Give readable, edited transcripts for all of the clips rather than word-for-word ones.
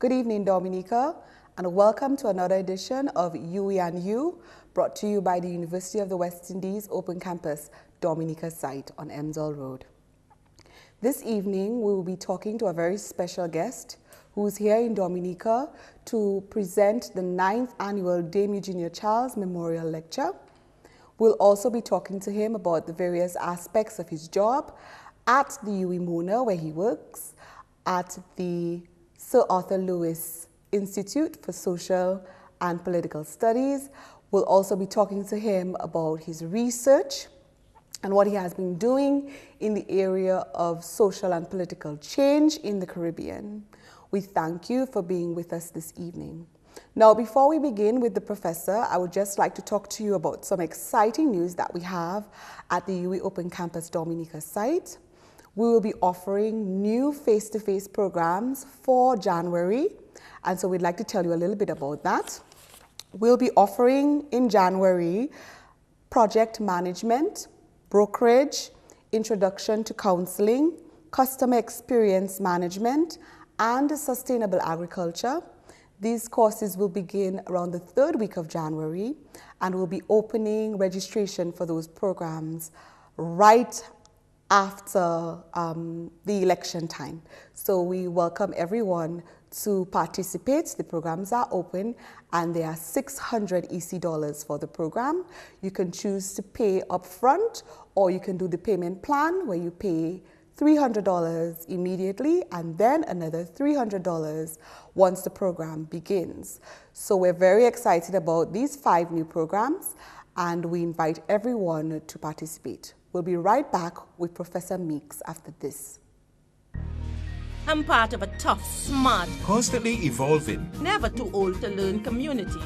Good evening, Dominica, and welcome to another edition of UWI and You, brought to you by the University of the West Indies Open Campus, Dominica site on Emsall Road. This evening, we will be talking to a very special guest who's here in Dominica to present the 9th annual Dame Eugenia Charles Memorial Lecture. We'll also be talking to him about the various aspects of his job at the UWI Mona, where he works, at the Sir Arthur Lewis Institute for Social and Political Studies. We'll also be talking to him about his research and what he has been doing in the area of social and political change in the Caribbean. We thank you for being with us this evening. Now, before we begin with the professor, I would just like to talk to you about some exciting news that we have at the UWI Open Campus Dominica site. We will be offering new face-to-face programs for January, and so we'd like to tell you a little bit about that. We'll be offering in January project management, brokerage, introduction to counseling, customer experience management, and sustainable agriculture. These courses will begin around the 3rd week of January, and we'll be opening registration for those programs right after the election time. So we welcome everyone to participate. The programs are open and there are $600 EC for the program. You can choose to pay upfront, or you can do the payment plan where you pay $300 immediately and then another $300 once the program begins. So we're very excited about these 5 new programs, and we invite everyone to participate. We'll be right back with Professor Meeks after this. I'm part of a tough, smart, constantly evolving, never too old to learn community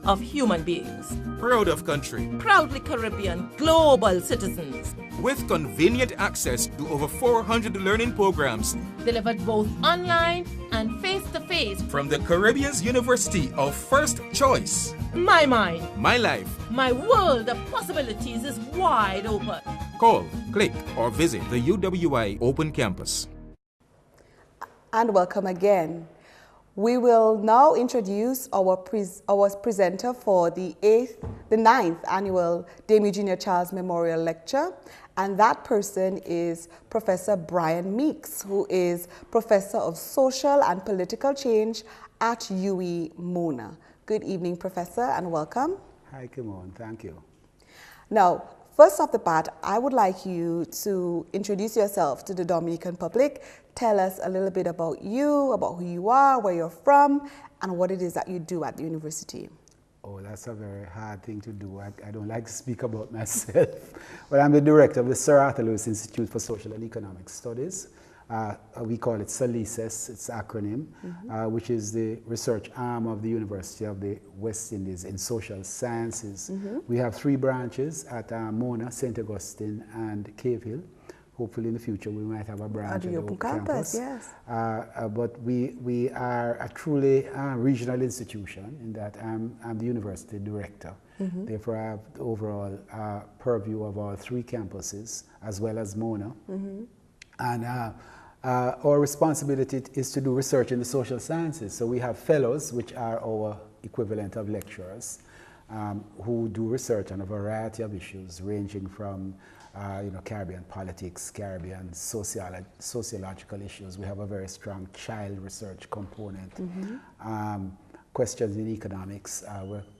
of human beings. proud of country, Proudly Caribbean, global citizens. with convenient access to over 400 learning programs Delivered both online and face-to-face. from the Caribbean's University of First Choice. My mind, My life. my world of possibilities is wide open. Call, click, or visit the UWI Open Campus. And welcome again. We will now introduce our presenter for the 9th annual Dame Eugenia Charles Memorial Lecture, and that person is Professor Brian Meeks, who is Professor of Social and Political Change at UWI Mona. Good evening, Professor, and welcome. Hi, Kimone. Thank you. Now, first off the bat, I would like you to introduce yourself to the Dominican public. Tell us a little bit about you, about who you are, where you're from, and what it is that you do at the university. Oh, that's a very hard thing to do. I don't like to speak about myself. But I'm the director of the Sir Arthur Lewis Institute for Social and Economic Studies. We call it SALISES, it's an acronym, which is the research arm of the University of the West Indies in social sciences. We have 3 branches at Mona, St. Augustine, and Cave Hill. Hopefully in the future we might have a branch at the Open Campus. Yes. But we are a truly regional institution in that I'm the university director. Therefore, I have the overall purview of all 3 campuses as well as Mona. And our responsibility is to do research in the social sciences. So we have fellows, which are our equivalent of lecturers, who do research on a variety of issues ranging from Caribbean politics, Caribbean sociological issues. We have a very strong child research component. Questions in economics.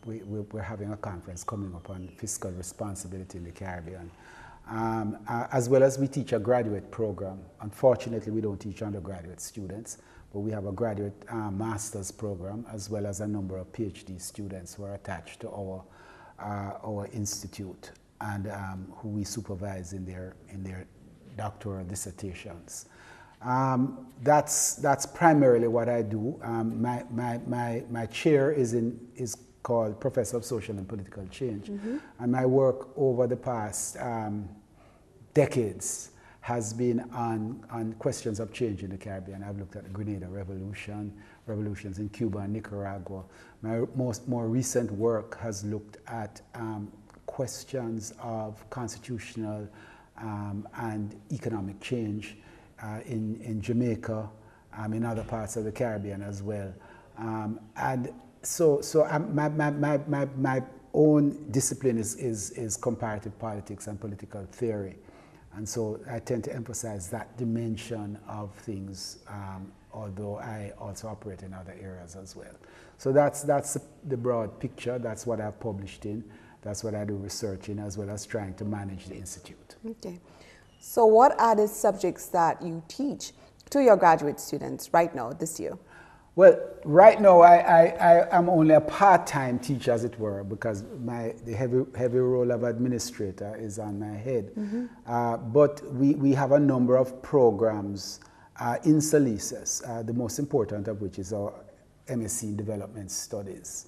We're having a conference coming up on fiscal responsibility in the Caribbean. As well as we teach a graduate program. Unfortunately, we don't teach undergraduate students, but we have a graduate master's program as well as a number of PhD students who are attached to our institute and who we supervise in their doctoral dissertations. That's primarily what I do. My chair is called Professor of Social and Political Change, and my work over the past decades has been on questions of change in the Caribbean. I've looked at the Grenada Revolution, revolutions in Cuba and Nicaragua. My more recent work has looked at questions of constitutional and economic change in Jamaica, in other parts of the Caribbean as well. And so my own discipline is comparative politics and political theory. And so I tend to emphasize that dimension of things, although I also operate in other areas as well. So that's the broad picture. That's what I've published in. That's what I do research in, as well as trying to manage the institute. Okay. So what are the subjects that you teach to your graduate students right now, this year? Well, right now I am only a part-time teacher, as it were, because the heavy role of administrator is on my head. But we have a number of programs in Salises, the most important of which is our MSc in Development Studies.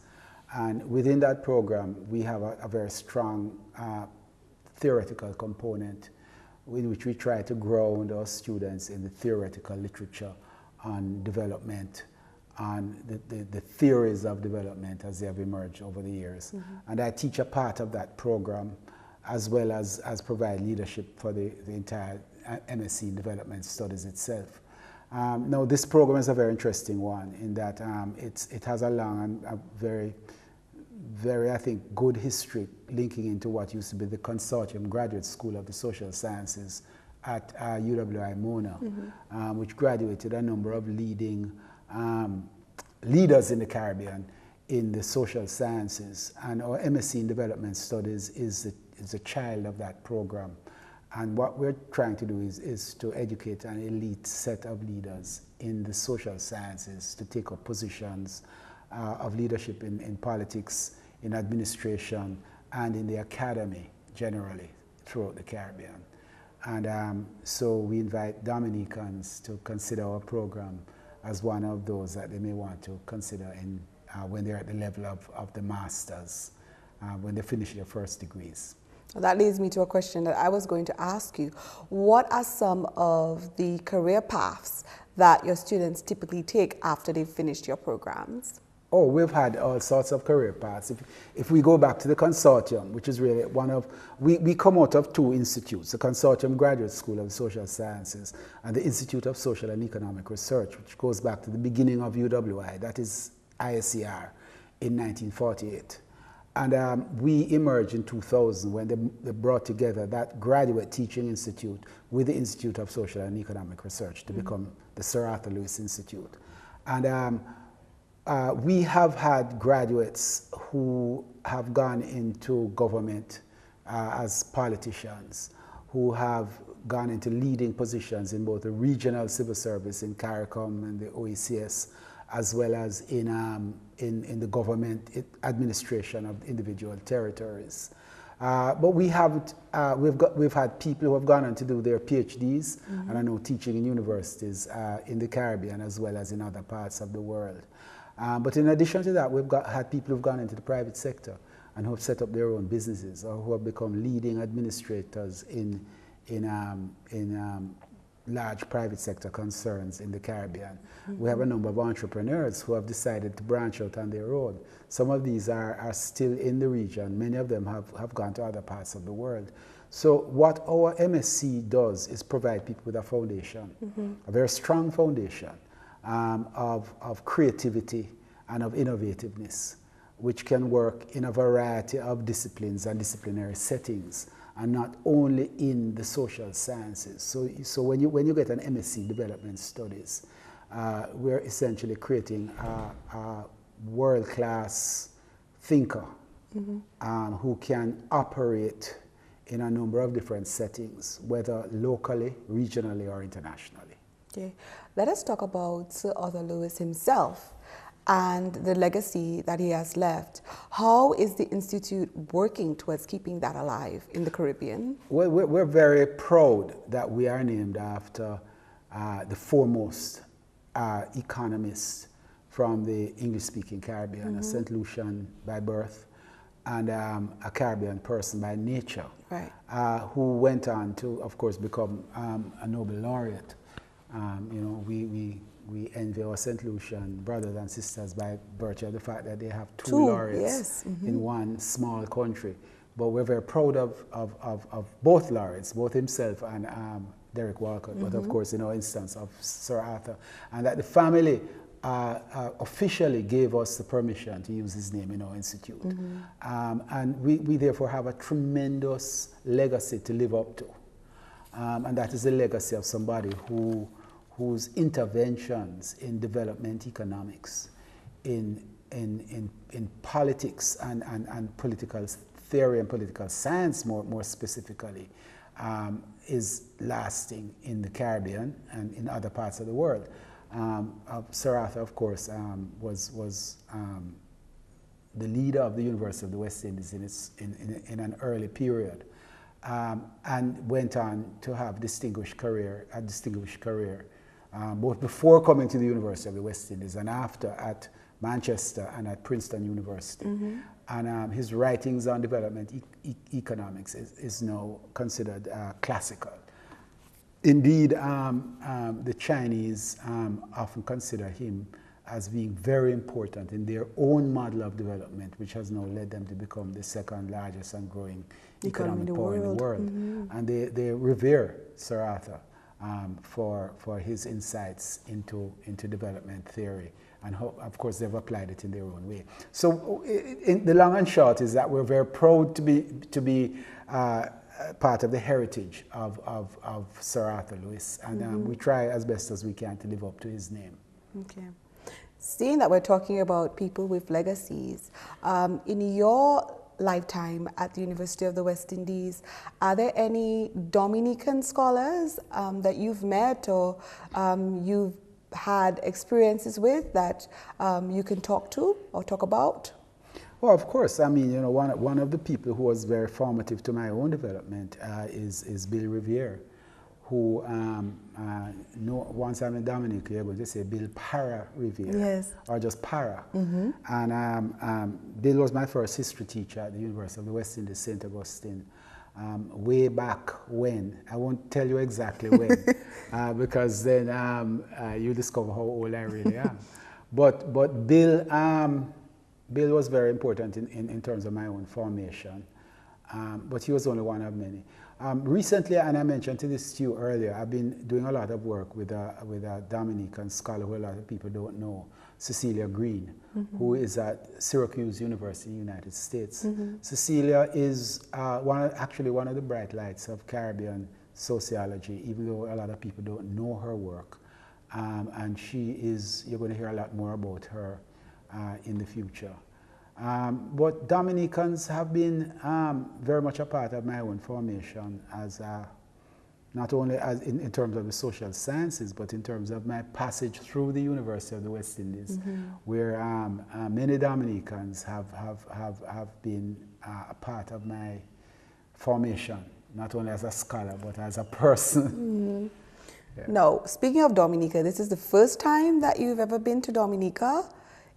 And within that program, we have a very strong theoretical component in which we try to ground our students in the theoretical literature on development, on the theories of development as they have emerged over the years. And I teach a part of that program, as well as provide leadership for the entire MSc in Development Studies itself. Now, this program is a very interesting one in that it has a long and a very, I think, good history linking into what used to be the Consortium Graduate School of the Social Sciences at UWI and which graduated a number of leading leaders in the Caribbean in the social sciences. And our MSc in Development Studies is a child of that program. And what we're trying to do is to educate an elite set of leaders in the social sciences to take up positions of leadership in politics, in administration, and in the academy generally throughout the Caribbean. And so we invite Dominicans to consider our program as one of those that they may want to consider when they're at the level of the masters, when they finish their first degrees. That leads me to a question that I was going to ask you. What are some of the career paths that your students typically take after they've finished your programs? Oh, we've had all sorts of career paths. If we go back to the consortium, which is really one of, we come out of two institutes, the Consortium Graduate School of Social Sciences and the Institute of Social and Economic Research, which goes back to the beginning of UWI, that is ISER, in 1948. And we emerged in 2000 when they brought together that graduate teaching institute with the Institute of Social and Economic Research to become the Sir Arthur Lewis Institute. And we have had graduates who have gone into government as politicians, who have gone into leading positions in both the regional civil service in CARICOM and the OECS, as well as in the government administration of individual territories. But we've had people who have gone on to do their PhDs, and I know teaching in universities in the Caribbean as well as in other parts of the world. But in addition to that, we've had people who've gone into the private sector and who have set up their own businesses or who have become leading administrators in large private sector concerns in the Caribbean. We have a number of entrepreneurs who have decided to branch out on their own. Some of these are still in the region. Many of them have gone to other parts of the world. So what our MSc does is provide people with a foundation, a very strong foundation of creativity and of innovativeness, which can work in a variety of disciplines and disciplinary settings, and not only in the social sciences. So when you get an MSc Development Studies, we're essentially creating a world-class thinker who can operate in a number of different settings, whether locally, regionally, or internationally. Okay. Let us talk about Sir Arthur Lewis himself and the legacy that he has left. How is the Institute working towards keeping that alive in the Caribbean? Well, we're very proud that we are named after the foremost economist from the English-speaking Caribbean, a St. Lucian by birth and a Caribbean person by nature, right. Who went on to, of course, become a Nobel laureate. You know, we envy our St. Lucian brothers and sisters by virtue of the fact that they have two laureates in one small country. But we're very proud of both laureates, both himself and Derek Walcott, but of course in our instance of Sir Arthur, and that the family officially gave us the permission to use his name in our institute. And we therefore have a tremendous legacy to live up to. And that is the legacy of somebody whose interventions in development economics, in politics and political theory and political science more specifically, is lasting in the Caribbean and in other parts of the world. Sir Arthur, of course, was the leader of the University of the West Indies in an early period, and went on to have a distinguished career, both before coming to the University of the West Indies and after at Manchester and at Princeton University. And his writings on development economics is now considered classical. Indeed, the Chinese often consider him as being very important in their own model of development, which has now led them to become the second largest and growing economic power in the world. And they revere Sir Arthur for his insights into development theory. And of course, they've applied it in their own way. So the long and short is that we're very proud to be part of the heritage of Sir Arthur Lewis. And we try as best as we can to live up to his name. Okay. Seeing that we're talking about people with legacies, in your lifetime at the University of the West Indies, are there any Dominican scholars that you've met or you've had experiences with that you can talk to or talk about? Well, of course. I mean, one of the people who was very formative to my own development is Bill Revere, who, once I'm in Dominica, you're going to say Bill Para Revere, yes, or just Para. And Bill was my first history teacher at the University of the West Indies, St. Augustine, way back when. I won't tell you exactly when, because then you'll discover how old I really am. But Bill was very important in terms of my own formation, but he was only one of many. Recently, and I mentioned this to you earlier, I've been doing a lot of work with a Dominican scholar who a lot of people don't know, Cecilia Green, who is at Syracuse University in the United States. Cecilia is actually one of the bright lights of Caribbean sociology, even though a lot of people don't know her work. And you're going to hear a lot more about her in the future. But Dominicans have been very much a part of my own formation, as not only as in terms of the social sciences, but in terms of my passage through the University of the West Indies, where many Dominicans have been a part of my formation, not only as a scholar, but as a person. Yeah. Now, speaking of Dominica, this is the first time that you've ever been to Dominica?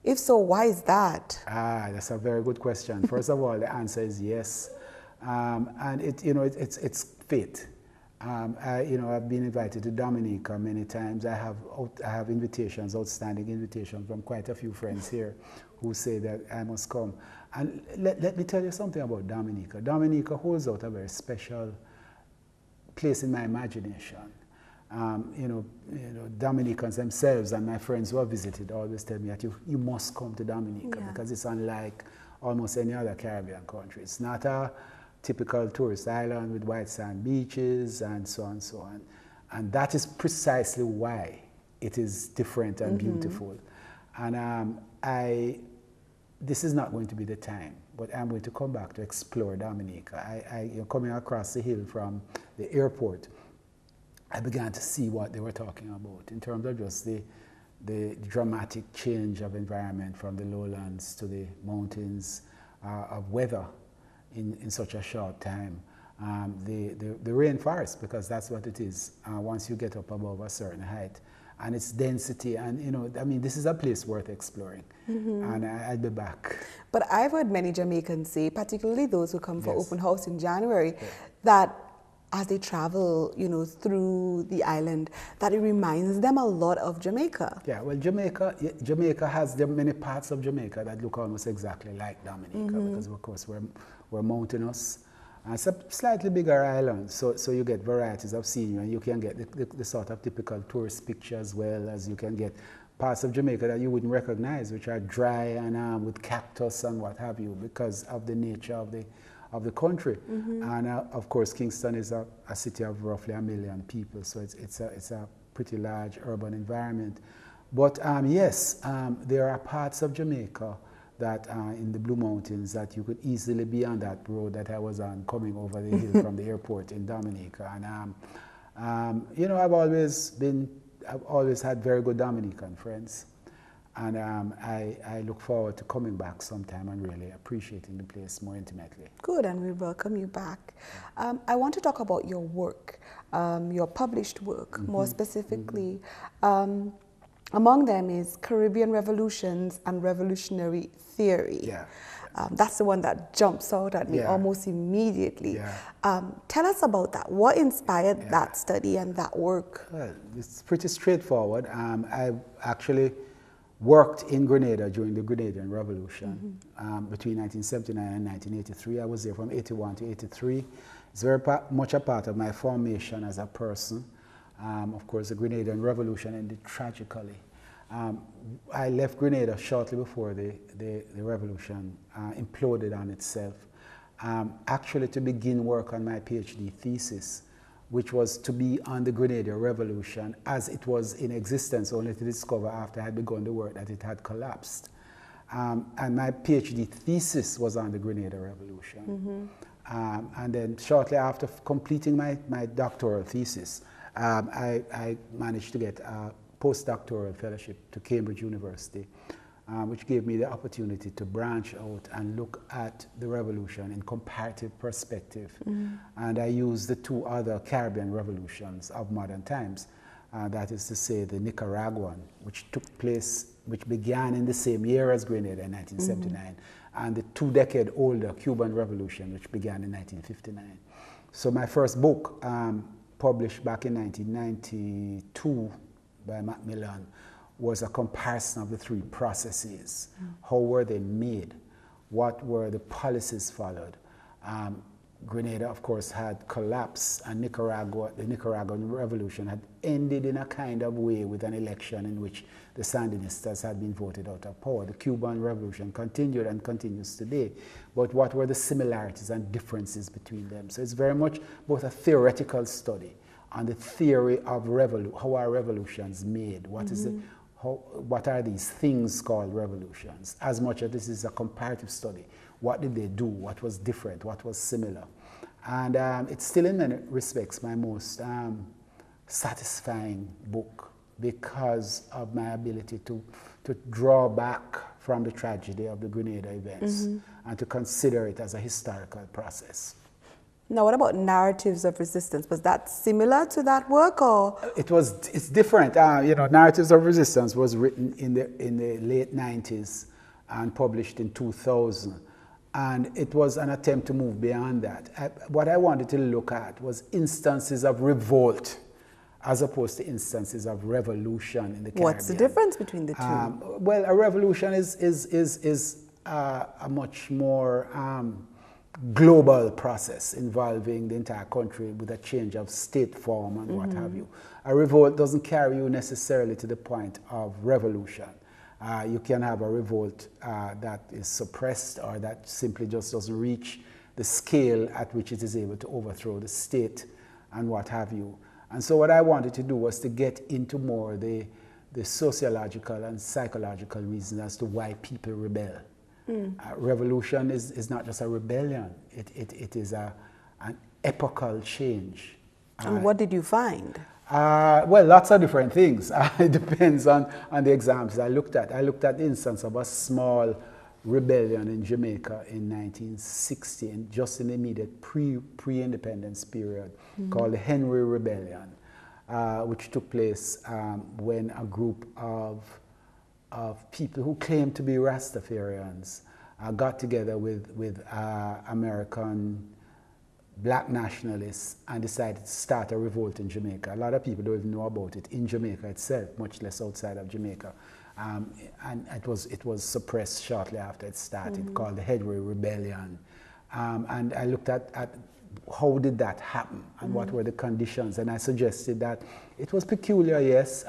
If so, why is that? That's a very good question. First of all, the answer is yes, and it's fate. I've been invited to Dominica many times. I have invitations, outstanding invitations from quite a few friends here, who say that I must come. And let me tell you something about Dominica. Dominica holds out a very special place in my imagination. Dominicans themselves and my friends who have visited always tell me that you must come to Dominica, because it's unlike almost any other Caribbean country. It's not a typical tourist island with white sand beaches and so on and so on. And that is precisely why it is different and beautiful. And this is not going to be the time, but I'm going to come back to explore Dominica. Coming across the hill from the airport, I began to see what they were talking about in terms of just the dramatic change of environment from the lowlands to the mountains, of weather in such a short time. The rainforest, because that's what it is once you get up above a certain height, and its density. And this is a place worth exploring, and I'll be back. But I've heard many Jamaicans say, particularly those who come for open house in January, that as they travel, through the island, that it reminds them a lot of Jamaica. Yeah, well, Jamaica has many parts of Jamaica that look almost exactly like Dominica, because of course we're mountainous, It's a slightly bigger island, so you get varieties of scenery, and you can get the sort of typical tourist picture as well as you can get parts of Jamaica that you wouldn't recognize, which are dry and with cactus and what have you, because of the nature of the country. And of course, Kingston is a city of roughly 1 million people, so it's a pretty large urban environment. But yes, there are parts of Jamaica that in the Blue Mountains that you could easily be on that road that I was on coming over the hill from the airport in Dominica. And you know, I've always had very good Dominican friends, and I look forward to coming back sometime and really appreciating the place more intimately. Good, and we welcome you back. I want to talk about your work, your published work, more specifically. Among them is Caribbean Revolutions and Revolutionary Theory. Yeah. That's the one that jumps out at me almost immediately. Yeah. Tell us about that. What inspired that study and that work? Well, it's pretty straightforward. I actually worked in Grenada during the Grenadian Revolution between 1979 and 1983. I was there from 81 to 83. It's very much a part of my formation as a person. Of course, the Grenadian Revolution ended tragically. I left Grenada shortly before the revolution imploded on itself, actually to begin work on my PhD thesis, which was to be on the Grenadian Revolution as it was in existence, only to discover after I had begun the work that it had collapsed. And my PhD thesis was on the Grenadian Revolution. And then shortly after completing my doctoral thesis, I managed to get a postdoctoral fellowship to Cambridge University, which gave me the opportunity to branch out and look at the revolution in comparative perspective. And I used the two other Caribbean revolutions of modern times, that is to say the Nicaraguan, which began in the same year as Grenada in 1979, and the 2-decade-older Cuban Revolution, which began in 1959. So my first book, published back in 1992 by Macmillan, was a comparison of the three processes. How were they made? What were the policies followed? Grenada, of course, had collapsed, and the Nicaraguan Revolution had ended in a kind of way with an election in which the Sandinistas had been voted out of power. The Cuban Revolution continued and continues today. But what were the similarities and differences between them? So it's very much both a theoretical study on the theory of how are revolutions made? What are these things called revolutions? As much as this is a comparative study, what did they do? What was different? What was similar? And it's still in many respects my most satisfying book because of my ability to draw back from the tragedy of the Grenada events and to consider it as a historical process. Now, what about Narratives of Resistance? Was that similar to that work, or? It's different. You know, Narratives of Resistance was written in the late 90s and published in 2000. And it was an attempt to move beyond that. What I wanted to look at was instances of revolt as opposed to instances of revolution in the Caribbean. What's the difference between the two? Well, a revolution is a much more global process involving the entire country with a change of state form and what have you. A revolt doesn't carry you necessarily to the point of revolution. You can have a revolt that is suppressed or that simply just doesn't reach the scale at which it is able to overthrow the state and what have you. And so what I wanted to do was to get into more the sociological and psychological reasons as to why people rebel. Revolution is not just a rebellion, it is an epochal change. And what did you find? Well, lots of different things. It depends on the examples I looked at. I looked at the instance of a small rebellion in Jamaica in 1960, and just in the immediate pre-independence period, called the Henry Rebellion, which took place when a group of people who claimed to be Rastafarians got together with American black nationalists and decided to start a revolt in Jamaica. A lot of people don't even know about it in Jamaica itself, much less outside of Jamaica. And it was suppressed shortly after it started, called the Henry Rebellion. And I looked at how did that happen and what were the conditions? And I suggested that it was peculiar, yes,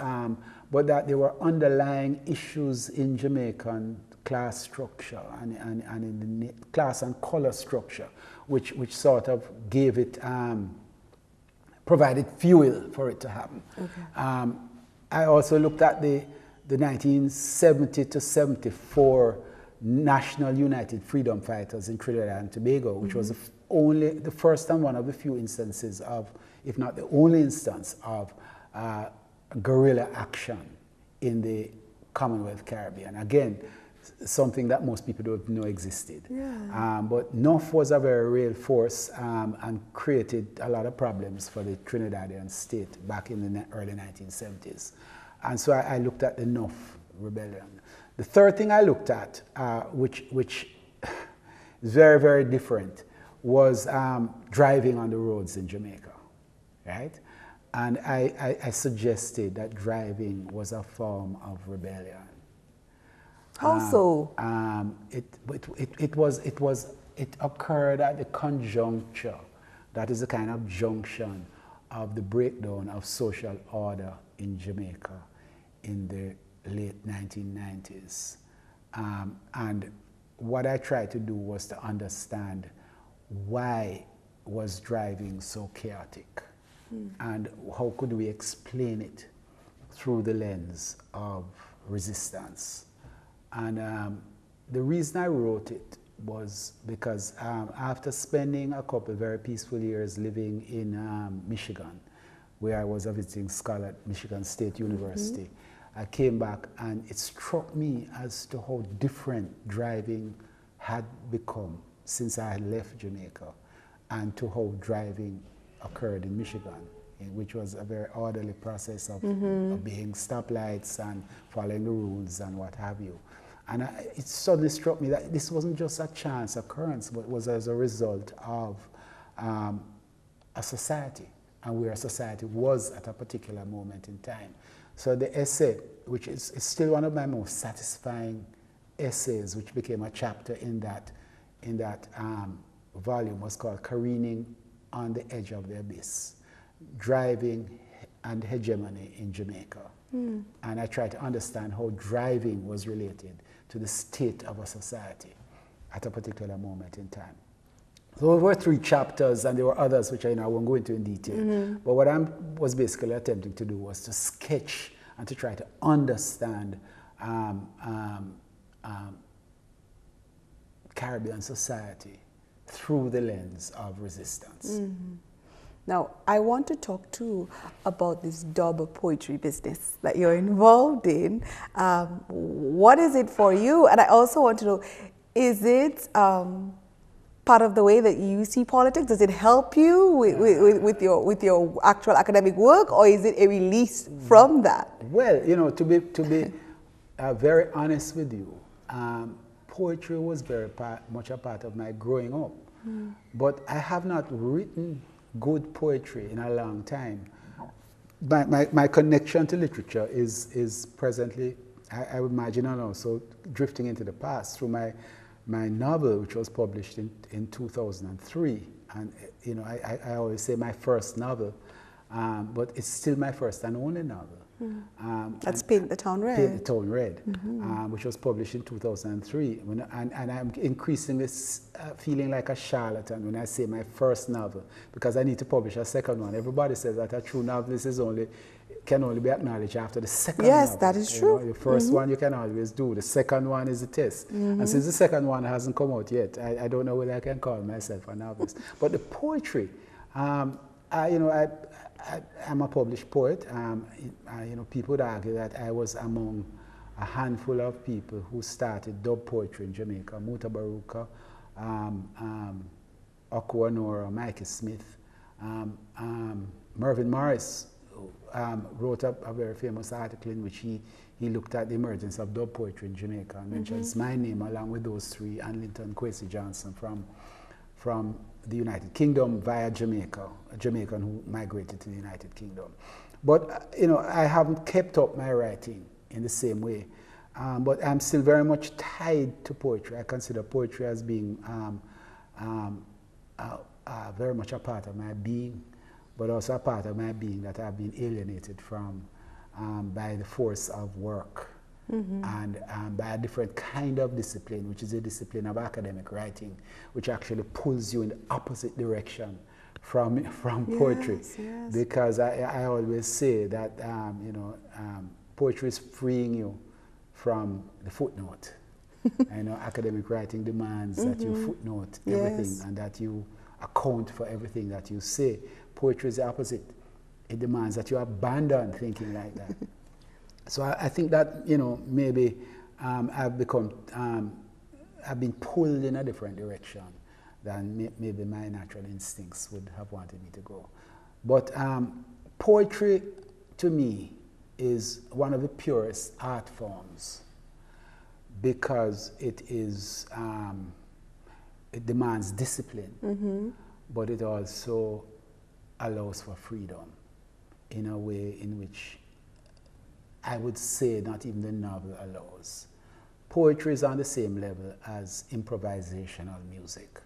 but that there were underlying issues in Jamaican class structure and in the class and color structure, which sort of gave it, provided fuel for it to happen. Okay. I also looked at the 1970 to 74 National United Freedom Fighters in Trinidad and Tobago, which was only the first and one of the few instances of, if not the only instance of guerrilla action in the Commonwealth Caribbean. Again, something that most people don't know existed. Yeah. But NUF was a very real force and created a lot of problems for the Trinidadian state back in the early 1970s. And so I looked at the NUF rebellion. The third thing I looked at, which is very, very different, was driving on the roads in Jamaica, right? And I suggested that driving was a form of rebellion. How so? It occurred at the conjuncture, that is the kind of junction of the breakdown of social order in Jamaica in the late 1990s. And what I tried to do was to understand why was driving so chaotic and how could we explain it through the lens of resistance. And the reason I wrote it was because after spending a couple of very peaceful years living in Michigan, where I was a visiting scholar at Michigan State University, I came back and it struck me as to how different driving had become since I had left Jamaica and to how driving occurred in Michigan, which was a very orderly process of obeying stoplights and following the rules and what have you. And it suddenly struck me that this wasn't just a chance occurrence, but was as a result of a society and where a society was at a particular moment in time. So the essay, which is still one of my most satisfying essays, which became a chapter in that volume, was called Careening on the Edge of the Abyss, Driving and Hegemony in Jamaica. And I tried to understand how driving was related to the state of a society at a particular moment in time. So there were 3 chapters, and there were others which I won't go into in detail. But what I was basically attempting to do was to sketch and to try to understand Caribbean society through the lens of resistance. Now, I want to talk too about this dub poetry business that you're involved in. What is it for you? And I also want to know, is it part of the way that you see politics? Does it help you with your actual academic work, or is it a release from that? Well, to be very honest with you, poetry was very much a part of my growing up. But I have not written good poetry in a long time. My connection to literature is presently, I would imagine, and also drifting into the past through my novel, which was published in 2003. And I always say my first novel, but it's still my first and only novel. That's Paint the Town Red. Paint the Town Red, which was published in 2003. And I'm increasingly feeling like a charlatan when I say my first novel, because I need to publish a second one. Everybody says that a true novelist can only be acknowledged after the second novel. Yes, that is true. The first one you can always do. The second one is the test. And since the second one hasn't come out yet, I don't know whether I can call myself a novelist. But the poetry, I'm a published poet. People would argue that I was among a handful of people who started dub poetry in Jamaica. Muta Baruka, Okwa Nora, Mikey Smith, Mervyn Morris wrote up a very famous article in which he looked at the emergence of dub poetry in Jamaica and mentions my name along with those 3 and Linton Kwesi Johnson from the United Kingdom via Jamaica, a Jamaican who migrated to the United Kingdom. But, I haven't kept up my writing in the same way. But I'm still very much tied to poetry. I consider poetry as being very much a part of my being, but also a part of my being that I've been alienated from by the force of work and by a different kind of discipline, which is the discipline of academic writing, which actually pulls you in the opposite direction from poetry. Yes. Because I always say that poetry is freeing you from the footnote. I know academic writing demands that you footnote everything and that you account for everything that you say. Poetry is the opposite. It demands that you abandon thinking like that. So I think that, maybe I've been pulled in a different direction than maybe my natural instincts would have wanted me to go. But poetry, to me, is one of the purest art forms because it demands discipline, but it also allows for freedom in a way in which I would say not even the novel allows. Poetry is on the same level as improvisational music,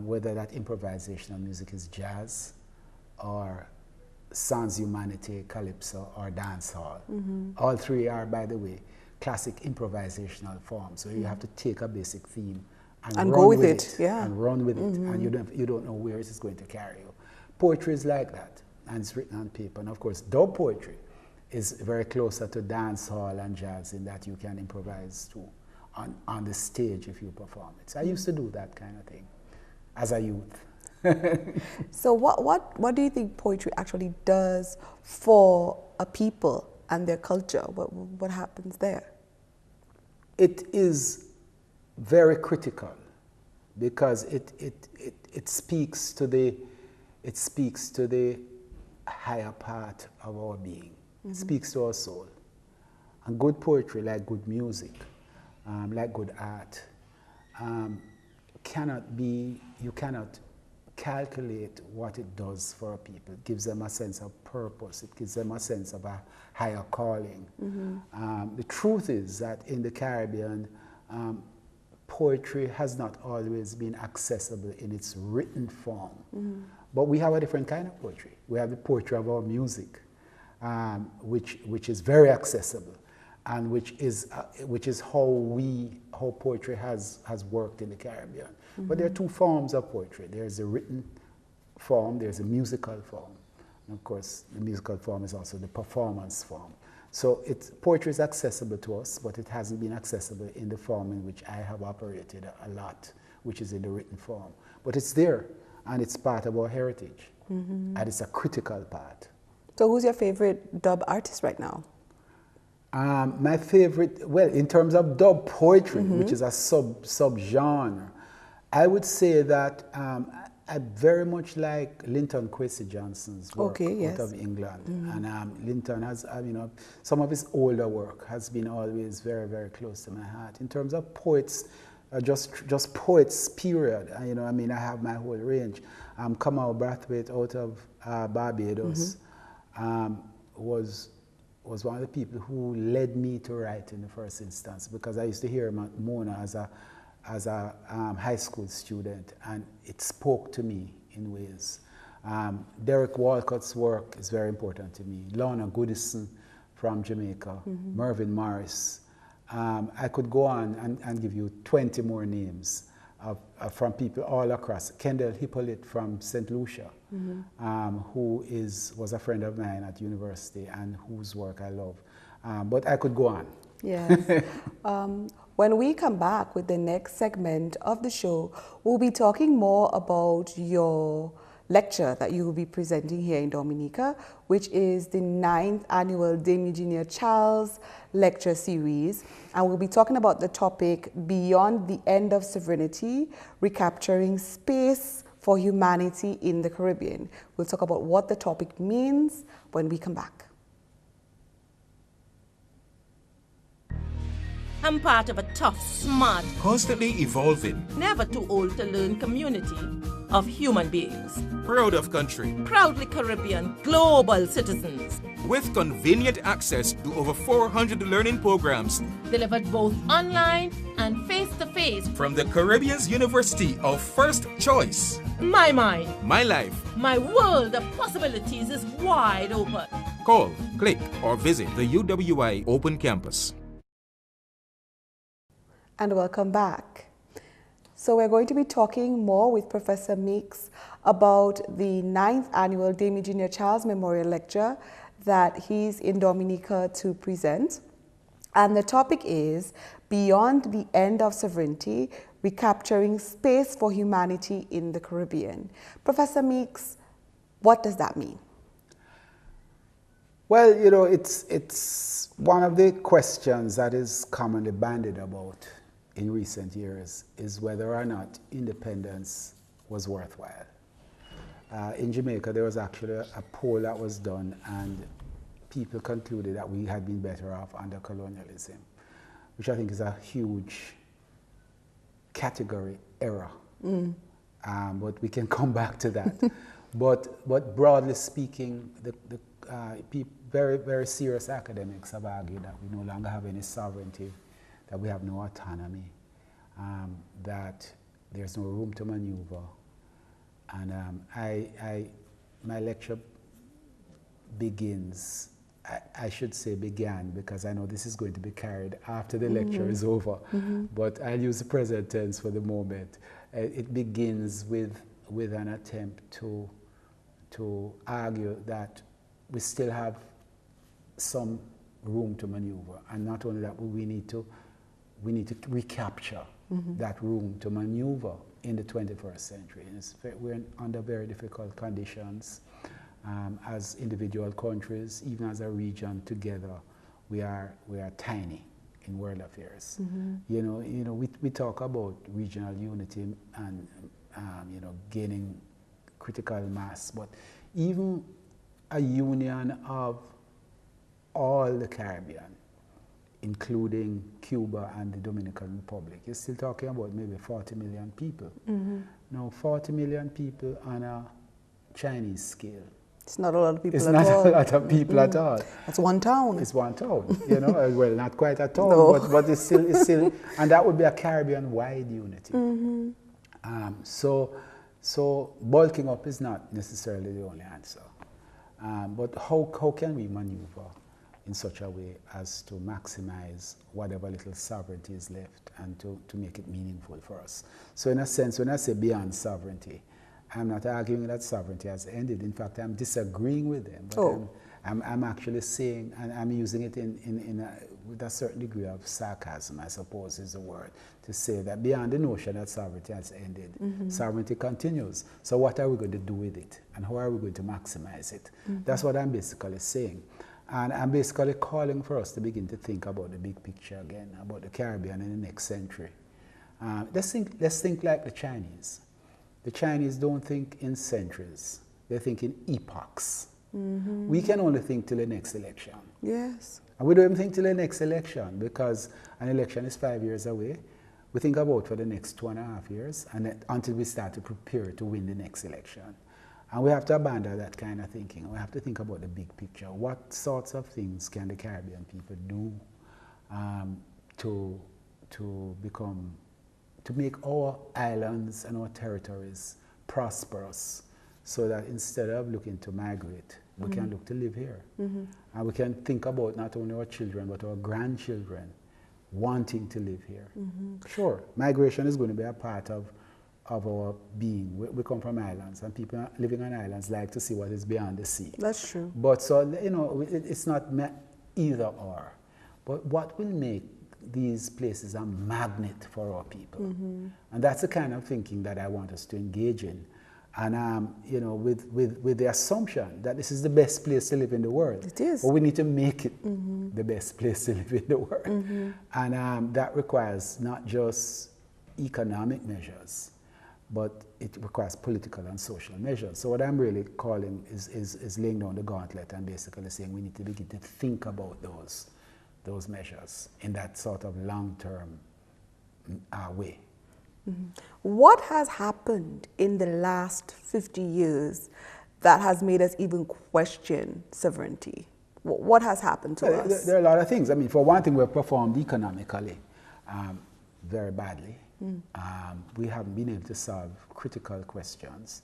whether that improvisational music is jazz or sans humanité, calypso, or dancehall. All three are, by the way, classic improvisational forms where you have to take a basic theme and go run with it. and run with it, and you don't know where it is going to carry you. Poetry is like that, and it's written on paper. And of course, dub poetry is very closer to dancehall and jazz in that you can improvise too on the stage if you perform it. So I used to do that kind of thing as a youth. So what do you think poetry actually does for a people and their culture? What happens there? It is very critical because it speaks to the higher part of our being. It speaks to our soul. And good poetry, like good music, like good art, you cannot calculate what it does for people. It gives them a sense of purpose. It gives them a sense of a higher calling. The truth is that in the Caribbean, poetry has not always been accessible in its written form. But we have a different kind of poetry. We have the poetry of our music, which is very accessible, and which is how poetry has worked in the Caribbean. But there are two forms of poetry. There's the written form, there's a musical form. And of course, the musical form is also the performance form. So poetry is accessible to us, but it hasn't been accessible in the form in which I have operated a lot, which is in the written form. But it's there, and it's part of our heritage, and it's a critical part. So who's your favorite dub artist right now? My favorite, well, in terms of dub poetry, which is a sub-genre, I would say that I very much like Linton Kwesi Johnson's work out of England. And Linton has, some of his older work has been always very, very close to my heart. In terms of poets, just poets, period. I have my whole range. Kamau Brathwaite out of Barbados was one of the people who led me to write in the first instance, because I used to hear Mona as a high school student, and it spoke to me in ways. Derek Walcott's work is very important to me. Lorna Goodison from Jamaica, Mervyn Morris. I could go on and give you 20 more names from people all across. Kendall Hippolyte from St. Lucia, who was a friend of mine at university and whose work I love. But I could go on. Yes. When we come back with the next segment of the show, we'll be talking more about your lecture that you will be presenting here in Dominica, which is the 9th annual Dame Eugenia Charles Lecture Series. And we'll be talking about the topic Beyond the End of Sovereignty, Recapturing Space for Humanity in the Caribbean. We'll talk about what the topic means when we come back. I'm part of a tough, smart, Constantly evolving. never too old to learn community of human beings. Proud of country. Proudly Caribbean global citizens. With convenient access to over 400 learning programs. Delivered both online and face-to-face. From the Caribbean's University of First Choice. My mind. My life. My world of possibilities is wide open. Call, click, or visit the UWI Open Campus. And welcome back. So we're going to be talking more with Professor Meeks about the 9th annual Dame Junior Charles Memorial Lecture that he's in Dominica to present. And the topic is Beyond the End of Sovereignty, Recapturing Space for Humanity in the Caribbean. Professor Meeks, what does that mean? Well, you know, it's one of the questions that is commonly bandied about in recent years is whether or not independence was worthwhile. In Jamaica, there was actually a poll that was done, and people concluded that we had been better off under colonialism, which I think is a huge category error. But we can come back to that. but broadly speaking, very, very serious academics have argued that we no longer have any sovereignty, that we have no autonomy, that there's no room to maneuver. And my lecture begins, I should say began, because I know this is going to be carried after the lecture is over, but I'll use the present tense for the moment. It begins with an attempt to argue that we still have some room to maneuver, and not only that, we need to recapture that room to maneuver in the 21st century. We're under very difficult conditions as individual countries, even as a region together. We are tiny in world affairs. You know, we talk about regional unity and you know, gaining critical mass, but even a union of all the Caribbean, including Cuba and the Dominican Republic, you're still talking about maybe 40 million people. Now, 40 million people on a Chinese scale. It's not a lot of people It's at not all. a lot of people at all. That's one town. It's one town, you know, well, not quite a town, No. but it's still, and that would be a Caribbean-wide unity. So bulking up is not necessarily the only answer. But how can we maneuver in such a way as to maximize whatever little sovereignty is left and to make it meaningful for us? So in a sense, when I say beyond sovereignty, I'm not arguing that sovereignty has ended. In fact, I'm disagreeing with them. But I'm actually saying, and I'm using it with a certain degree of sarcasm, I suppose is the word, to say that beyond the notion that sovereignty has ended, sovereignty continues. So what are we going to do with it? And how are we going to maximize it? That's what I'm basically saying. And I'm basically calling for us to begin to think about the big picture again, about the Caribbean in the next century. Let's think like the Chinese. The Chinese don't think in centuries. They think in epochs. We can only think till the next election. Yes. And we don't even think till the next election, because an election is 5 years away. We think about for the next 2.5 years, and then, until we start to prepare to win the next election. And we have to abandon that kind of thinking. We have to think about the big picture. What sorts of things can the Caribbean people do to make our islands and our territories prosperous, so that instead of looking to migrate, we can look to live here. And we can think about not only our children, but our grandchildren wanting to live here. Sure, migration is going to be a part of our being. We come from islands, and people living on islands like to see what is beyond the sea. That's true. But so, you know, it's not either or. But what will make these places a magnet for our people? And that's the kind of thinking that I want us to engage in. And, you know, with the assumption that this is the best place to live in the world. It is. But we need to make it the best place to live in the world. And that requires not just economic measures, but it requires political and social measures. So what I'm really calling is laying down the gauntlet and basically saying we need to begin to think about those measures in that sort of long-term way. What has happened in the last 50 years that has made us even question sovereignty? What has happened to us? There are a lot of things. I mean, for one thing, we've performed economically very badly. We haven't been able to solve critical questions.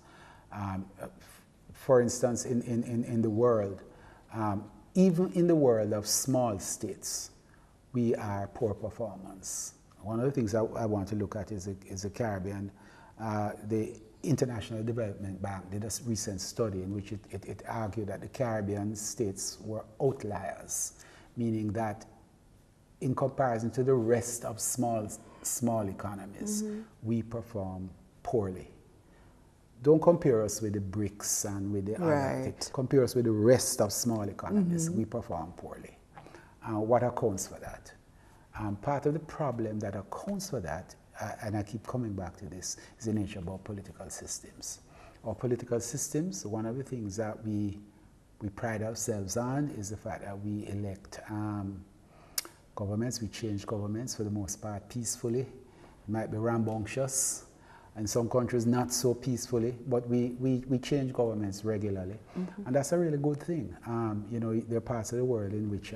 For instance, in the world, even in the world of small states, we are poor performance. One of the things I want to look at is the Caribbean. The International Development Bank did a recent study in which it argued that the Caribbean states were outliers, meaning that in comparison to the rest of small economies, we perform poorly. Don't compare us with the BRICS and with the other things. Compare us with the rest of small economies. We perform poorly. What accounts for that? Part of the problem that accounts for that, and I keep coming back to this, is the nature of our political systems. Our political systems, one of the things that we pride ourselves on is the fact that we elect governments, we change governments for the most part peacefully. It might be rambunctious, in some countries not so peacefully, but we change governments regularly. And that's a really good thing. You know, there are parts of the world in which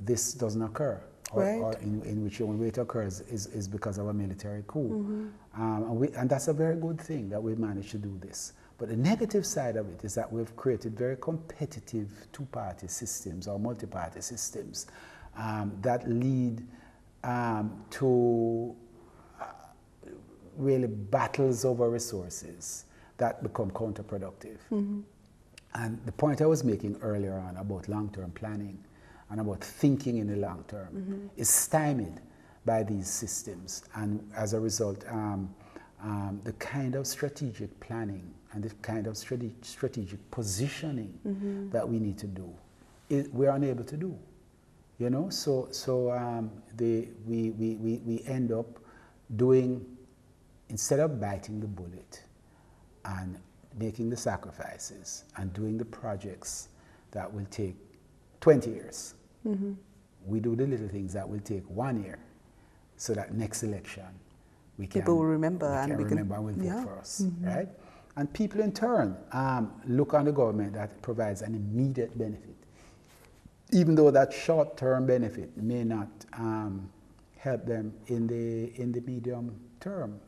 this doesn't occur. Or in which the only way it occurs is because of a military coup. And that's a very good thing that we've managed to do this. But the negative side of it is that we've created very competitive two-party systems or multi-party systems that lead to really battles over resources that become counterproductive. And the point I was making earlier on about long-term planning and about thinking in the long term is stymied by these systems. And as a result, the kind of strategic planning and the kind of strategic positioning that we need to do, we're unable to do. You know, we end up doing, instead of biting the bullet and making the sacrifices and doing the projects that will take 20 years. We do the little things that will take 1 year, so that next election people will remember and will vote for us, right? And people in turn look on the government that provides an immediate benefit, even though that short-term benefit may not help them in the medium term.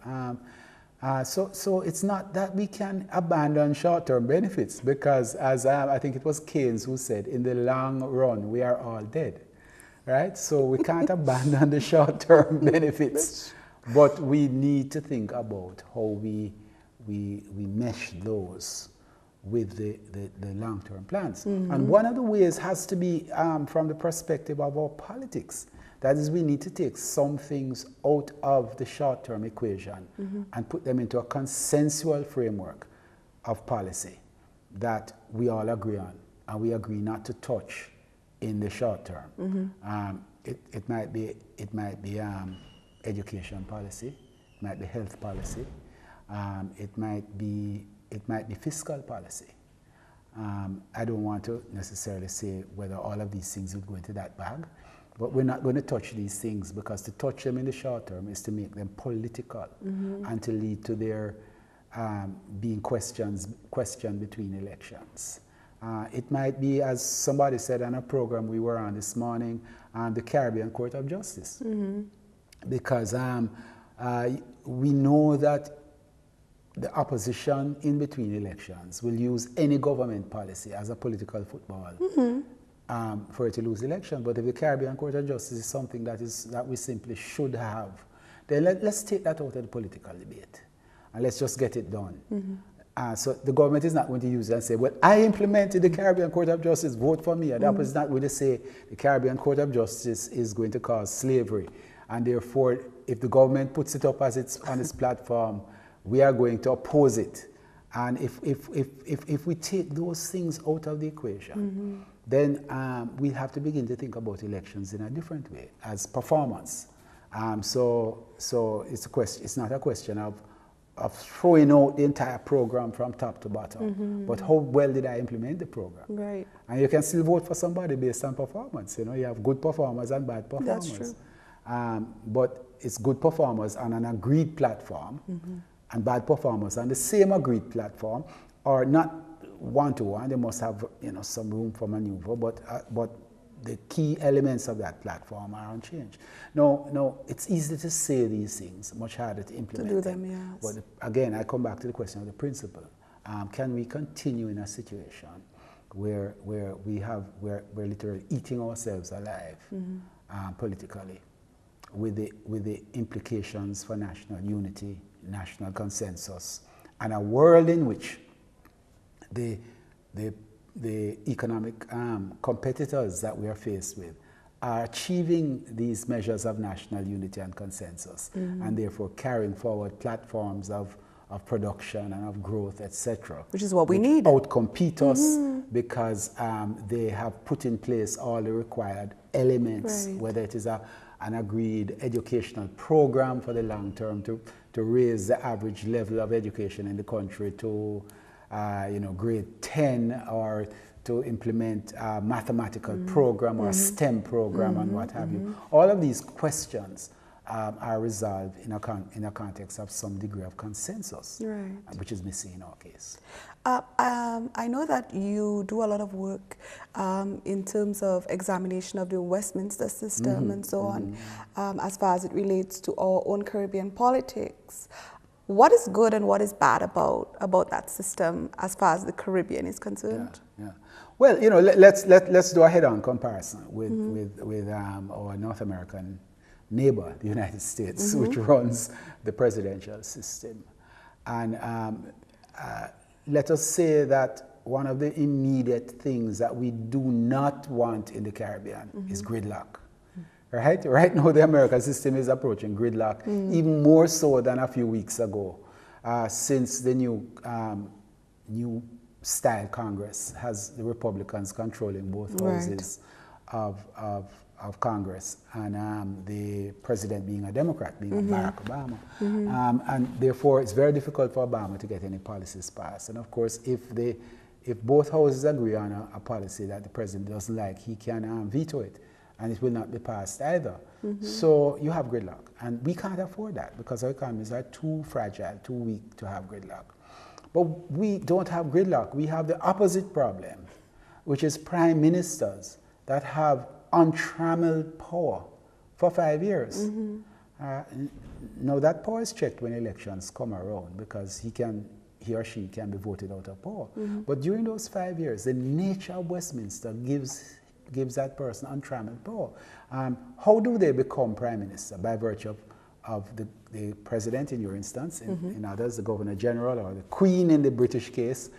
So it's not that we can abandon short-term benefits, because as I think it was Keynes who said, in the long run, we are all dead, right? So we can't abandon the short-term benefits, but we need to think about how we mesh those with the long-term plans. And one of the ways has to be from the perspective of our politics. That is, we need to take some things out of the short-term equation and put them into a consensual framework of policy that we all agree on and we agree not to touch in the short term. It might be education policy, it might be health policy, it might be fiscal policy. I don't want to necessarily say whether all of these things would go into that bag. But we're not going to touch these things, because to touch them in the short term is to make them political and to lead to their being questioned between elections. It might be, as somebody said on a program we were on this morning, the Caribbean Court of Justice. Because we know that the opposition in between elections will use any government policy as a political football. For it to lose election. But if the Caribbean Court of Justice is something that we simply should have, then let's take that out of the political debate and let's just get it done. So the government is not going to use it and say, well, I implemented the Caribbean Court of Justice, vote for me. And the opposite is not going to say the Caribbean Court of Justice is going to cause slavery. And therefore, if the government puts it up as on its platform, we are going to oppose it. And if we take those things out of the equation, then we have to begin to think about elections in a different way, as performance. So it's a question. It's not a question of throwing out the entire program from top to bottom, but how well did I implement the program? Right. And you can still vote for somebody based on performance. You know, you have good performers and bad performers. That's true. but it's good performers on an agreed platform and bad performers on the same agreed platform, or not one-to-one. They must have some room for maneuver, but the key elements of that platform are unchanged. No, it's easy to say these things, much harder to implement to do them. Yes. But again, I come back to the question of the principle. Can we continue in a situation where we're literally eating ourselves alive politically, with the implications for national unity, national consensus, and a world in which the economic competitors that we are faced with are achieving these measures of national unity and consensus, and therefore carrying forward platforms of production and of growth, etc. Which is what we need. Outcompete us because they have put in place all the required elements, whether it is an agreed educational program for the long term to raise the average level of education in the country to grade 10, or to implement a mathematical program or a STEM program and what have you. All of these questions are resolved in a context of some degree of consensus, which is missing in our case. I know that you do a lot of work in terms of examination of the Westminster system and so on, as far as it relates to our own Caribbean politics. What is good and what is bad about that system as far as the Caribbean is concerned? Yeah. Well, let's do a head-on comparison with our North American neighbor, the United States, which runs the presidential system. And let us say that one of the immediate things that we do not want in the Caribbean is gridlock. Right now, the American system is approaching gridlock, even more so than a few weeks ago, since the new style Congress has the Republicans controlling both houses of Congress, and the president being a Democrat, being Barack Obama. And therefore, it's very difficult for Obama to get any policies passed. And of course, if both houses agree on a policy that the president doesn't like, he can veto it, and it will not be passed either. So you have gridlock, and we can't afford that because our economies are too fragile, too weak to have gridlock. But we don't have gridlock. We have the opposite problem, which is prime ministers that have untrammeled power for 5 years. Now that power is checked when elections come around, because he or she can be voted out of power. But during those 5 years, the nature of Westminster gives that person untrammeled power. How do they become prime minister? By virtue of the president, in your instance, in others, the governor general, or the queen in the British case,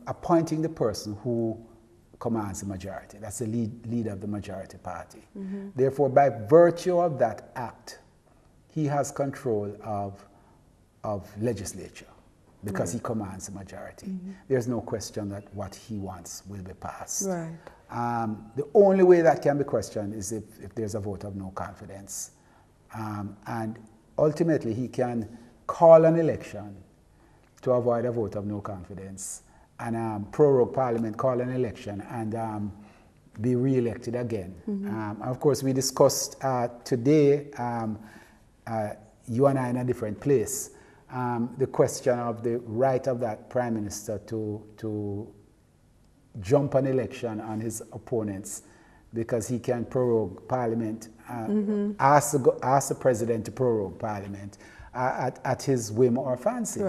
appointing the person who commands the majority. That's the leader of the majority party. Therefore, by virtue of that act, he has control of legislature, because he commands the majority. There's no question that what he wants will be passed. The only way that can be questioned is if there's a vote of no confidence. And ultimately, he can call an election to avoid a vote of no confidence, and prorogue Parliament, call an election, and be re-elected again. Of course, we discussed today, you and I in a different place, the question of the right of that prime minister to jump an election on his opponents, because he can prorogue Parliament, ask the president to prorogue Parliament at his whim or fancy.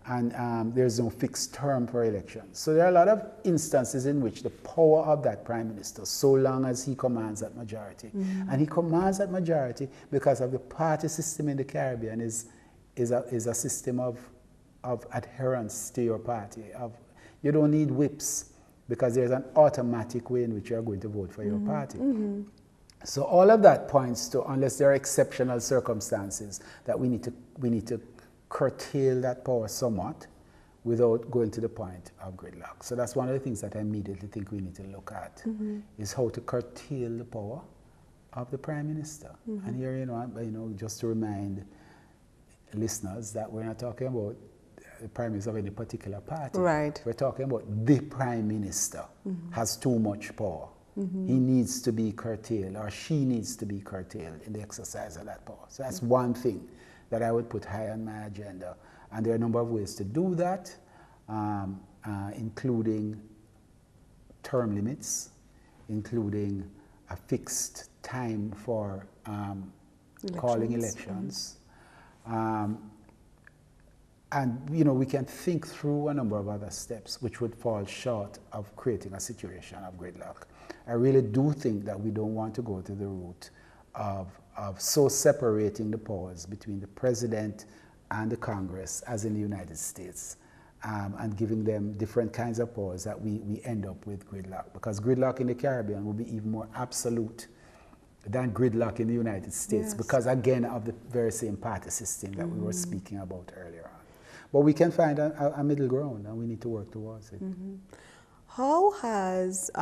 And there's no fixed term for elections. So there are a lot of instances in which the power of that prime minister, so long as he commands that majority, and he commands that majority because of the party system in the Caribbean is a system of adherence to your party. You don't need whips, because there's an automatic way in which you're going to vote for your party. So all of that points to, unless there are exceptional circumstances, that we need to curtail that power somewhat without going to the point of gridlock. So that's one of the things that I immediately think we need to look at, is how to curtail the power of the prime minister. And here, just to remind listeners that we're not talking about the prime minister of any particular party. We're talking about the prime minister has too much power. He needs to be curtailed, or she needs to be curtailed in the exercise of that power. So that's one thing that I would put high on my agenda. And there are a number of ways to do that, including term limits, including a fixed time for calling elections. And we can think through a number of other steps which would fall short of creating a situation of gridlock. I really do think that we don't want to go to the route of so separating the powers between the president and the Congress as in the United States, and giving them different kinds of powers that we end up with gridlock. Because gridlock in the Caribbean will be even more absolute than gridlock in the United States, because again of the very same party system that we were speaking about earlier on. But we can find a middle ground, and we need to work towards it. How has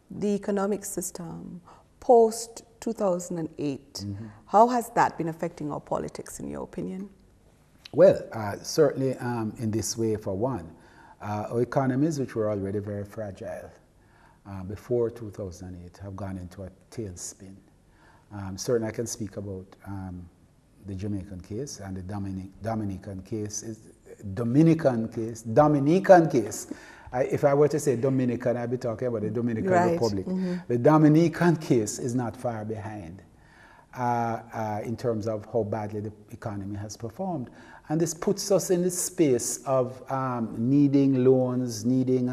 the economic system post-2008, how has that been affecting our politics, in your opinion? Well, certainly in this way, for one. Our economies, which were already very fragile before 2008, have gone into a tailspin. Certainly I can speak about the Jamaican case and the Dominican case. If I were to say Dominican, I'd be talking about the Dominican Republic. The Dominican case is not far behind in terms of how badly the economy has performed. And this puts us in this space of needing loans, needing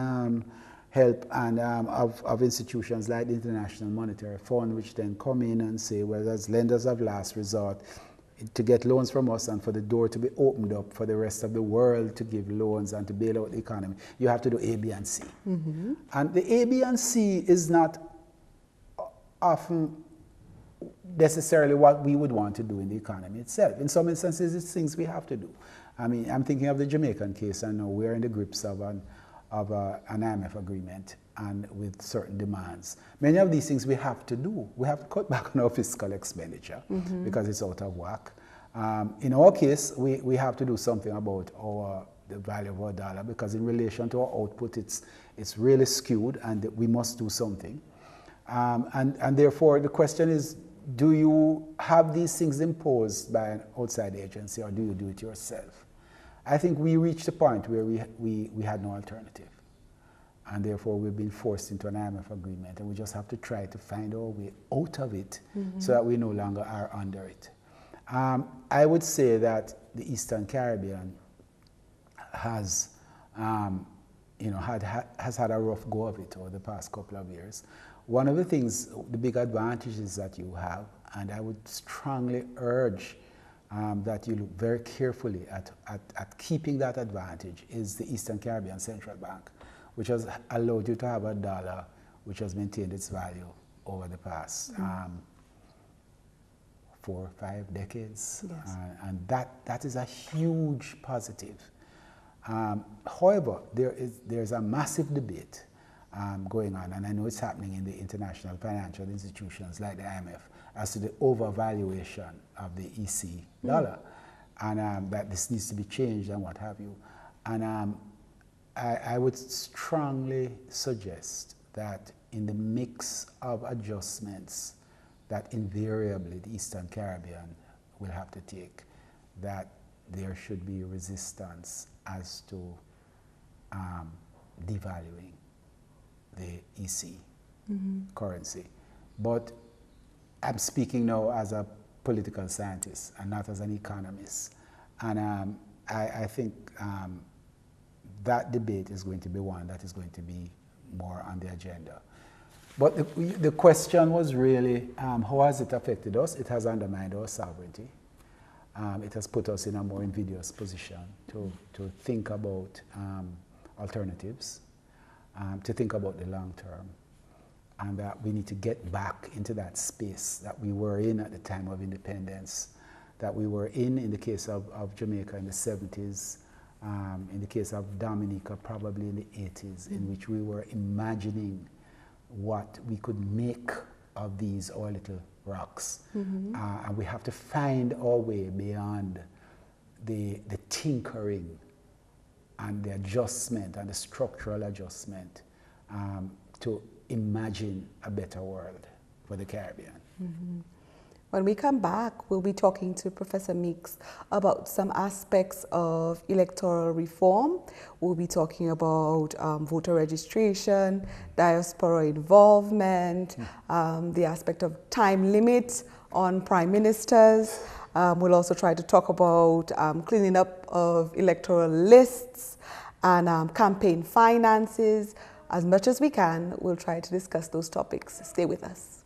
help, and of institutions like the International Monetary Fund, which then come in and say, well, as lenders of last resort, to get loans from us and for the door to be opened up for the rest of the world to give loans and to bail out the economy, you have to do A, B, and C. And the A, B, and C is not often necessarily what we would want to do in the economy itself. In some instances, it's things we have to do. I mean, I'm thinking of the Jamaican case. I know we're in the grips of an IMF agreement and with certain demands. Many of these things we have to do. We have to cut back on our fiscal expenditure because it's out of whack. In our case, we have to do something about the value of our dollar, because in relation to our output, it's really skewed, and we must do something. And therefore, the question is, do you have these things imposed by an outside agency, or do you do it yourself? I think we reached a point where we had no alternative. And therefore, we've been forced into an IMF agreement, and we just have to try to find our way out of it so that we no longer are under it. I would say that the Eastern Caribbean has had a rough go of it over the past couple of years. One of the things, the big advantages that you have, and I would strongly urge that you look very carefully at keeping that advantage, is the Eastern Caribbean Central Bank, which has allowed you to have a dollar which has maintained its value over the past 4 or 5 decades. Yes. And that is a huge positive. However, there's a massive debate going on, and I know it's happening in the international financial institutions like the IMF, as to the overvaluation of the EC dollar, and that this needs to be changed and what have you. And I would strongly suggest that in the mix of adjustments that invariably the Eastern Caribbean will have to take, that there should be resistance as to devaluing the EC currency. But I'm speaking now as a political scientist and not as an economist. And I think that debate is going to be one that is going to be more on the agenda. But the question was really, how has it affected us? It has undermined our sovereignty. It has put us in a more invidious position to think about alternatives, to think about the long term, and that we need to get back into that space that we were in at the time of independence, that we were in the case of Jamaica in the 70s, in the case of Dominica probably in the 80s, in which we were imagining what we could make of these our little rocks. And we have to find our way beyond the tinkering and the adjustment and the structural adjustment to imagine a better world for the Caribbean. When we come back, we'll be talking to Professor Meeks about some aspects of electoral reform. We'll be talking about voter registration, diaspora involvement, the aspect of time limit on prime ministers. We'll also try to talk about cleaning up of electoral lists and campaign finances. As much as we can, we'll try to discuss those topics. Stay with us.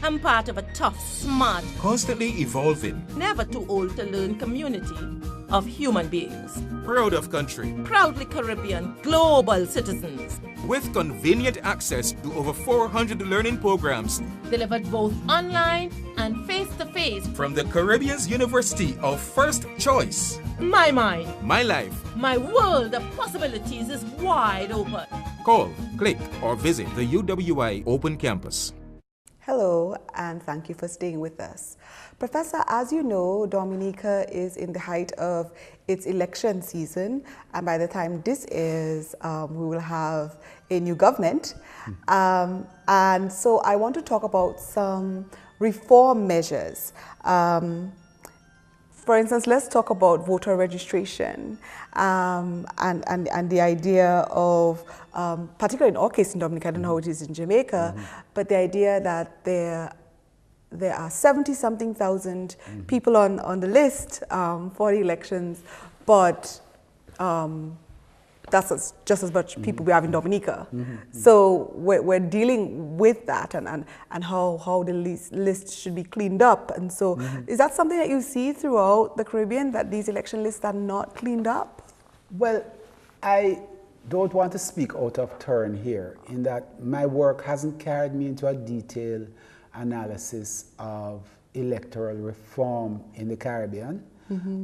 I'm part of a tough, smart, Constantly evolving, never too old to learn community of human beings. proud of country, Proudly Caribbean, global citizens. with convenient access to over 400 learning programs Delivered both online and face-to-face. from the Caribbean's University of First Choice. My mind, My life. my world of possibilities is wide open. Call, click, or visit the UWI Open Campus. Hello, and thank you for staying with us. Professor, as you know, Dominica is in the height of its election season, and by the time this is, we will have a new government. And so I want to talk about some reform measures. For instance, let's talk about voter registration and the idea of, particularly in our case in Dominica, I don't know how it is in Jamaica, but the idea that there are 70-something thousand people on the list for the elections, but that's just as much people we have in Dominica. So we're dealing with that and how the list should be cleaned up. And so is that something that you see throughout the Caribbean, that these election lists are not cleaned up? Well, I don't want to speak out of turn here, in that my work hasn't carried me into a detailed analysis of electoral reform in the Caribbean.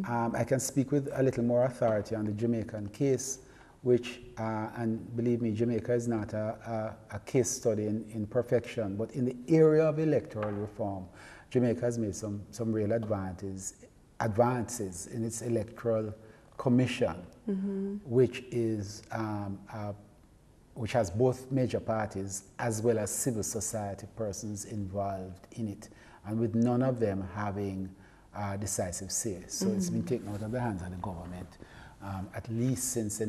I can speak with a little more authority on the Jamaican case, which, and believe me, Jamaica is not a case study in perfection, but in the area of electoral reform, Jamaica has made some real advances in its electoral commission, which has both major parties as well as civil society persons involved in it, and with none of them having decisive say. So it's been taken out of the hands of the government, at least since the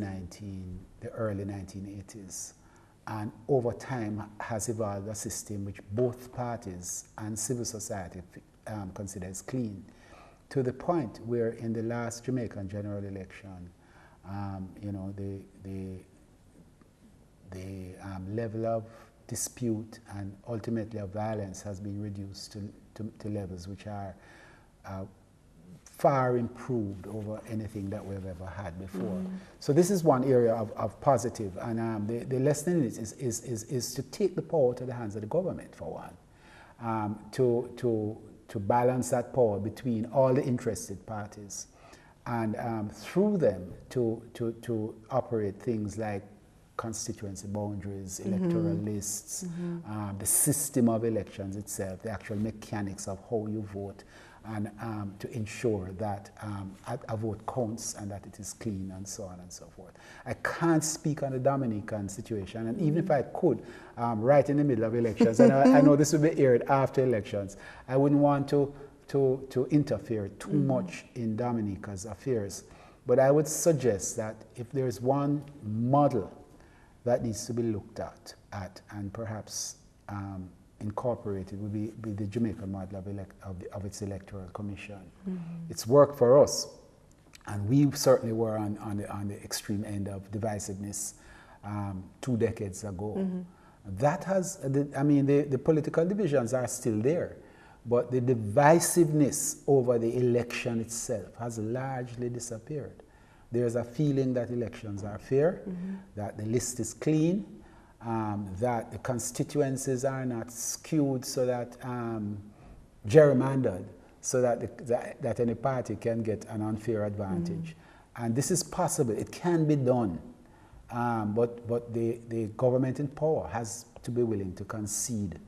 early 1980s, and over time has evolved a system which both parties and civil society consider as clean, to the point where in the last Jamaican general election, the level of dispute and ultimately of violence has been reduced to levels which are far improved over anything that we've ever had before. So this is one area of positive, and the lesson in it is to take the power to the hands of the government, for one, to balance that power between all the interested parties, and through them to operate things like constituency boundaries, electoral lists, the system of elections itself, the actual mechanics of how you vote, and to ensure that a vote counts and that it is clean, and so on and so forth. I can't speak on the Dominican situation, and even if I could, right in the middle of elections, and I know this will be aired after elections, I wouldn't want to interfere too much in Dominica's affairs. But I would suggest that if there's one model that needs to be looked at and perhaps incorporated, would be the Jamaican model of its electoral commission. It's worked for us, and we certainly were on the extreme end of divisiveness 2 decades ago. That has, the political divisions are still there, but the divisiveness over the election itself has largely disappeared. There's a feeling that elections are fair, that the list is clean, that the constituencies are not skewed so that gerrymandered, so that any party can get an unfair advantage. And this is possible. It can be done. But the government in power has to be willing to concede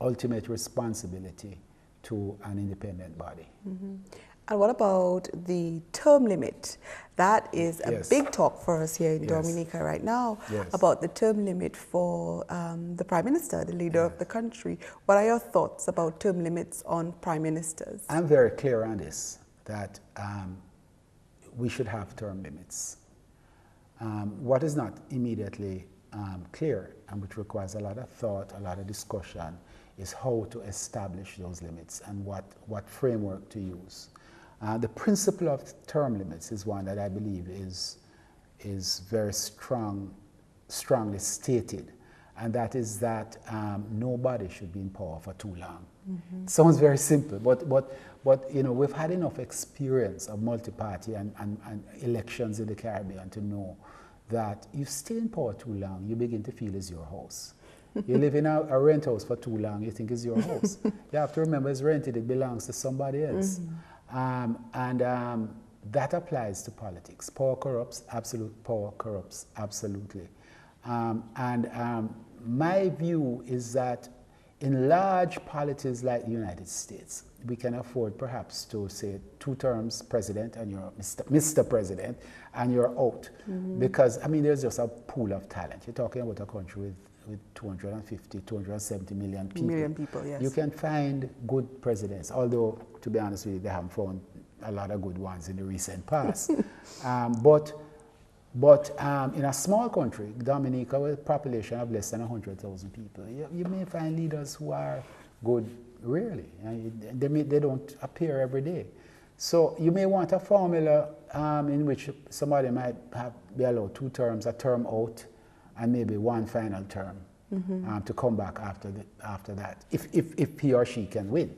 ultimate responsibility to an independent body. And what about the term limit? That is a big talk for us here in Dominica right now, about the term limit for the Prime Minister, the leader of the country. What are your thoughts about term limits on Prime Ministers? I'm very clear on this, that we should have term limits. What is not immediately clear, and which requires a lot of thought, a lot of discussion, is how to establish those limits and what framework to use. The principle of term limits is one that I believe is very strongly stated, and that is that nobody should be in power for too long. It sounds very simple, but you know, we've had enough experience of multi-party and elections in the Caribbean to know that you stay in power too long, you begin to feel it's your house. You live in a rent house for too long, you think it's your house. You have to remember it's rented, it belongs to somebody else. That applies to politics. Power corrupts, absolute power corrupts, absolutely. My view is that in large polities like the United States, we can afford perhaps to say 2 terms president and you're Mr. President and you're out. Because, I mean, there's just a pool of talent. You're talking about a country with 250, 270 million people. Yes. You can find good presidents, although, to be honest with you, they haven't found a lot of good ones in the recent past. But in a small country, Dominica, with a population of less than 100,000 people, you may find leaders who are good rarely. They don't appear every day. So you may want a formula in which somebody might be allowed 2 terms, a term out, and maybe 1 final term to come back after that, if he or she can win.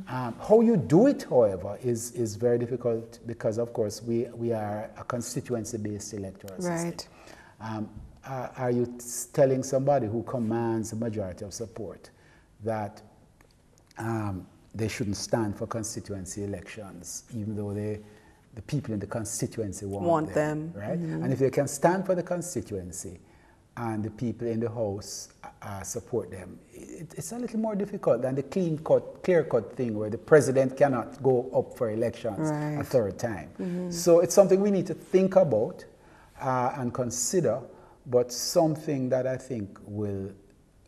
How you do it, however, is very difficult because, of course, we are a constituency-based electoral system. Are you telling somebody who commands a majority of support that they shouldn't stand for constituency elections, even though the people in the constituency want them, right? And if they can stand for the constituency and the people in the House support them, it's a little more difficult than the clear-cut thing where the president cannot go up for elections a 3rd time. So it's something we need to think about and consider, but something that I think will,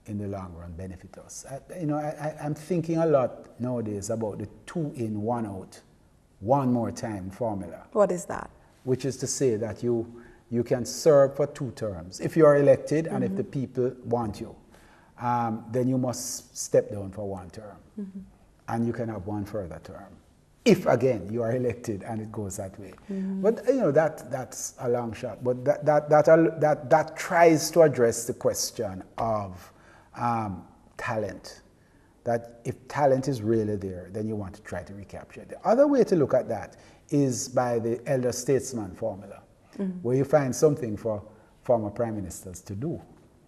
in the long run, benefit us. I'm thinking a lot nowadays about the 2 in, 1 out, 1 more time formula. What is that? Which is to say that you can serve for 2 terms. If you are elected and if the people want you, then you must step down for 1 term. And you can have 1 further term. If, again, you are elected and it goes that way. But, you know, that's a long shot. But that tries to address the question of talent. That if talent is really there, then you want to try to recapture it. The other way to look at that is by the elder statesman formula, where you find something for former prime ministers to do.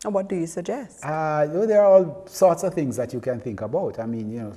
And what do you suggest? There are all sorts of things that you can think about. I mean, you know,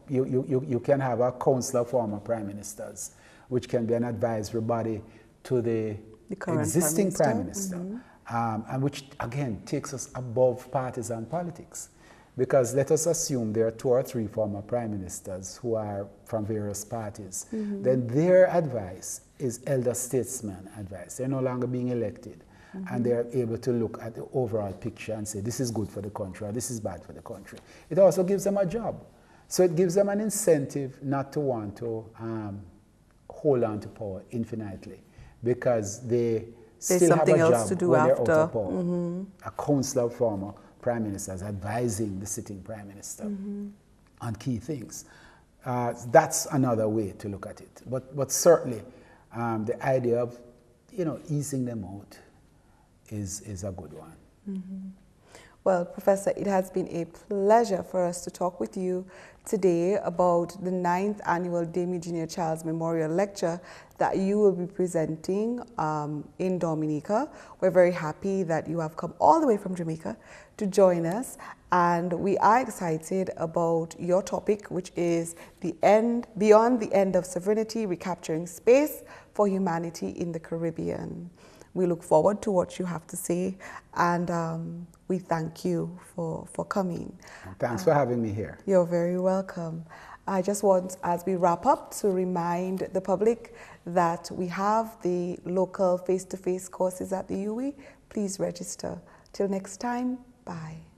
you can have a council of former prime ministers, which can be an advisory body to the existing prime minister, and which, again, takes us above partisan politics. Because let us assume there are 2 or 3 former prime ministers who are from various parties. Then their advice is elder statesman advice. They're no longer being elected. And they're able to look at the overall picture and say, this is good for the country or this is bad for the country. It also gives them a job. So it gives them an incentive not to want to hold on to power infinitely, because they still have a job to do when after. they're out of power. A council of former prime ministers advising the sitting prime minister on key things. That's another way to look at it. But certainly the idea of, you know, easing them out is a good one. Well, Professor, it has been a pleasure for us to talk with you today about the 9th annual Dame Junior Child's Memorial Lecture that you will be presenting in Dominica. We're very happy that you have come all the way from Jamaica to join us, and we are excited about your topic, which is beyond the end of sovereignty, recapturing space for humanity in the Caribbean. We look forward to what you have to say, and we thank you for coming. Thanks for having me here. You're very welcome. I just want, as we wrap up, to remind the public that we have the local face-to-face courses at the UWI. Please register. Till next time, bye.